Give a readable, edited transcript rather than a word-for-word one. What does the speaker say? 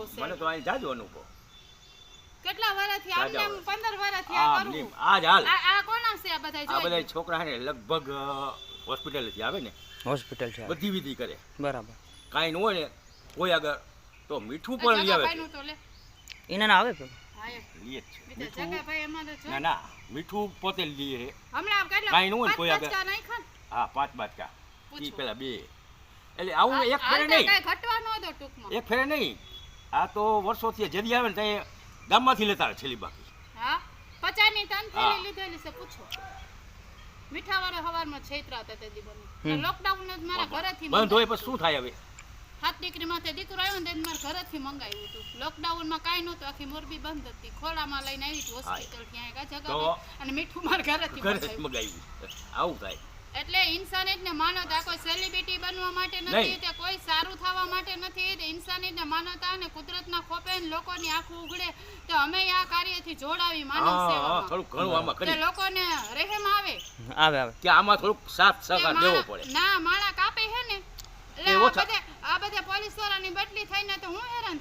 છે મને તો અહીં જાજો અનુભવ. કેટલા વર્ષથી આમને જાજા 15 વર્ષથી આ આ કરું લીમ, આ જ હાલ આ કોના છે આ બધા આ બધા જોઈ છોકરા છે ને લગભગ હોસ્પિટલથી આવે ને હોસ્પિટલ છે બધી વિધિ કરે. બરાબર કાંઈ ન હોય ને કોઈ આગળ તો મીઠું પણ લઈ આવે જગાભાઈનું તો લે એના ના આવે પેલું હા એમ લે જ છે. બીજા મીઠું જગાભાઈ એમાં તો જો ના ના મીઠું પોતે લઈએ છે. હમણાં કેટલા કાંઈ ન હોય ને કોઈ પાંચ આગળ. બચકા નાખ્યા ને? હા 5 બાટકા પૂછો. ઈ પેલા 2 એટલે આવું એક ફેરે હાલતા નહીં કાંઈ ઘટવા ન દો ટૂંકમાં એક ફેરે નહીં આ તો વર્ષોથી જદી આવે ને ત્યાં ગામમાંથી લેતા આવે છેલ્લી બાકી. હા 50 ની ત્રણ હા. થેલી લીધેલી છે પૂછો મીઠાવાળા હવારમાં છેતરાતા તે દી બને હમ. લોકડાઉન જ મારા ઘરેથી બંધ હોય પછી શું થાય હવે? હાથ દીકરી માથે દીકરો આવ્યો ને તેને મારા ઘરેથી મંગાવ્યું હતું લોકડાઉનમાં કાંઈ નહોતું આખી મોરબી બંધ હતી ખોળામાં લઈને આવી હતી હોસ્પિટલ ત્યાં એક જગા અને મીઠું મારા ઘરેથી ઘરે જ મંગાવ્યું મગાવ્યું આવું થાય. એટલે ઇન્સાનિયતને માનવતા કોઈ સેલિબ્રિટી બનવા માટે નથી નહીં. તે કોઈ સારું થવા માટે નથી તે ઇન્સાનિયતને માનવતા અને કુદરતના ખોપે ને લોકોની આંખો ઉઘડે તો અમે આ કાર્યથી જોડાવી માનવ હા સેવામાં થોડુંક ઘણું આમાં તે કરી લોકોને રહેમ આવે આવે આવે કે આમાં થોડુંક સાથ તે સહકાર દેવો માણા- પડે. ના માણા કાપે છે ને એ એટલે ઓછા. આ બધા પોલીસ વાળાની બદલી થઈને તો હું હેરાન